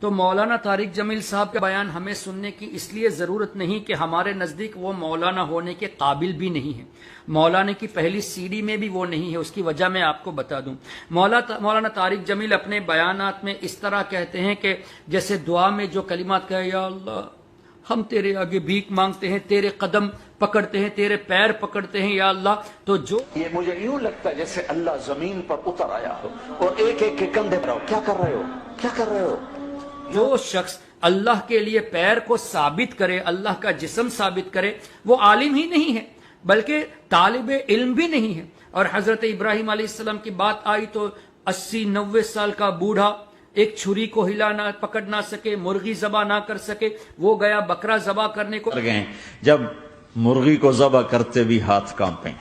تو مولانا طارق جمیل صاحب کا بیان ہمیں سننے کی اس لیے ضرورت نہیں کہ ہمارے نزدیک وہ مولانا ہونے کے قابل بھی نہیں ہے، مولانا کی پہلی سیڑھی میں بھی وہ نہیں ہے۔ اس کی وجہ میں آپ کو بتا دوں، مولانا طارق جمیل اپنے بیانات میں اس طرح کہتے ہیں کہ جیسے دعا میں جو کلمات کہے، یا اللہ ہم تیرے آگے بھیک مانگتے ہیں، تیرے قدم پکڑتے ہیں، تیرے پیر پکڑتے ہیں یا اللہ، تو جو یہ مجھے یوں لگتا ہے جیسے اللہ زمین پر اتر آیا ہو اور ایک ایک کے کندھے پر کیا کر رہے ہو، کیا کر رہے ہو۔ جو شخص اللہ کے لیے پیر کو ثابت کرے، اللہ کا جسم ثابت کرے، وہ عالم ہی نہیں ہے بلکہ طالب علم بھی نہیں ہے۔ اور حضرت ابراہیم علیہ السلام کی بات آئی تو 80-90 سال کا بوڑھا ایک چھری کو ہلا نہ پکڑ نہ سکے، مرغی ذبح نہ کر سکے، وہ گیا بکرا ذبح کرنے کو گئے، جب مرغی کو ذبح کرتے بھی ہاتھ کانپیں۔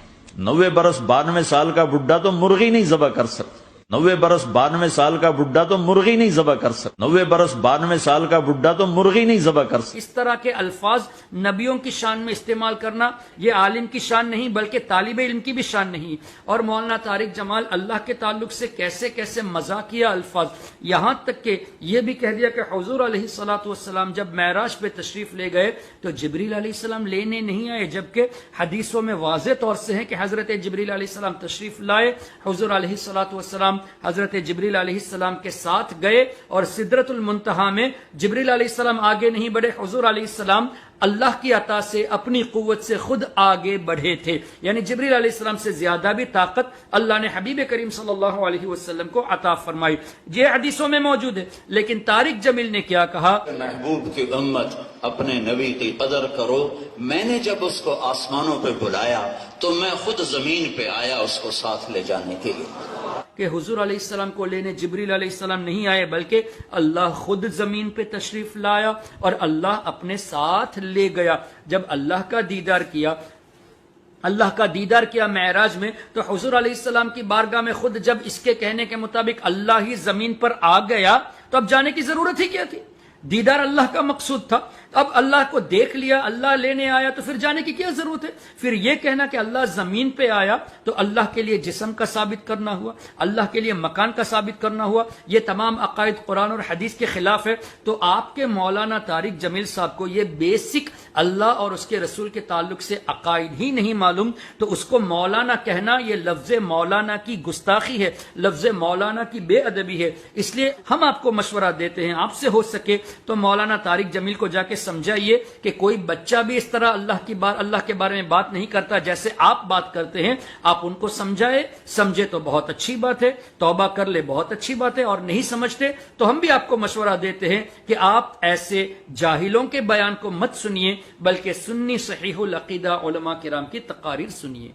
90 برس 92 سال کا بڈھا تو مرغی نہیں ذبح کر سکتا، 90 برس 92 سال کا بڈھا تو مرغی نہیں ذبح کر سکتا، 90 برس 92 سال کا بڈھا تو مرغی نہیں ذبح کر سکتا۔ اس طرح کے الفاظ نبیوں کی شان میں استعمال کرنا یہ عالم کی شان نہیں بلکہ طالب علم کی بھی شان نہیں۔ اور مولانا طارق جمال اللہ کے تعلق سے کیسے کیسے مذاقیہ الفاظ، یہاں تک کہ یہ بھی کہہ دیا کہ حضور علیہ الصلوۃ والسلام جب معراج پہ تشریف لے گئے تو جبریل علیہ السلام لینے نہیں آئے، جبکہ حدیثوں میں واضح طور سے ہے کہ حضرت جبریل علیہ السلام تشریف لائے، حضور علیہ الصلوۃ والسلام حضرت جبریل علیہ السلام کے ساتھ گئے اور سدرۃ المنتہا میں جبریل علیہ السلام آگے نہیں بڑھے، حضور علیہ السلام اللہ کی عطا سے اپنی قوت سے خود آگے بڑھے تھے، یعنی جبریل علیہ السلام سے زیادہ بھی طاقت اللہ نے حبیب کریم صلی اللہ علیہ وسلم کو عطا فرمائی۔ یہ حدیثوں میں موجود ہے، لیکن طارق جمیل نے کیا کہا، محبوب کی امت اپنے نبی کی قدر کرو، میں نے جب اس کو آسمانوں پہ بلایا تو میں خود زمین پہ آیا اس کو ساتھ لے جانے کے لیے۔ کہ حضور علیہ السلام کو لینے جبریل علیہ السلام نہیں آئے بلکہ اللہ خود زمین پہ تشریف لایا اور اللہ اپنے ساتھ لے گیا۔ جب اللہ کا دیدار کیا معراج میں تو حضور علیہ السلام کی بارگاہ میں خود جب اس کے کہنے کے مطابق اللہ ہی زمین پر آ گیا تو اب جانے کی ضرورت ہی کیا تھی؟ دیدار اللہ کا مقصود تھا، اب اللہ کو دیکھ لیا، اللہ لینے آیا تو پھر جانے کی کیا ضرورت ہے؟ پھر یہ کہنا کہ اللہ زمین پہ آیا تو اللہ کے لیے جسم کا ثابت کرنا ہوا، اللہ کے لیے مکان کا ثابت کرنا ہوا، یہ تمام عقائد قرآن اور حدیث کے خلاف ہے۔ تو آپ کے مولانا طارق جمیل صاحب کو یہ بیسک اللہ اور اس کے رسول کے تعلق سے عقائد ہی نہیں معلوم، تو اس کو مولانا کہنا یہ لفظ مولانا کی گستاخی ہے، لفظ مولانا کی بے ادبی ہے۔ اس لیے ہم آپ کو مشورہ دیتے ہیں، آپ سے ہو سکے تو مولانا طارق جمیل کو جا کے سمجھائیے کہ کوئی بچہ بھی اس طرح اللہ کے بارے میں بات نہیں کرتا جیسے آپ بات کرتے ہیں، آپ ان کو سمجھے تو بہت اچھی بات ہے، توبہ کر لے بہت اچھی بات ہے، اور نہیں سمجھتے تو ہم بھی آپ کو مشورہ دیتے ہیں کہ آپ ایسے جاہلوں کے بیان کو مت سنیے بلکہ سنی صحیح العقیدہ علماء کرام کی تقاریر سنیے۔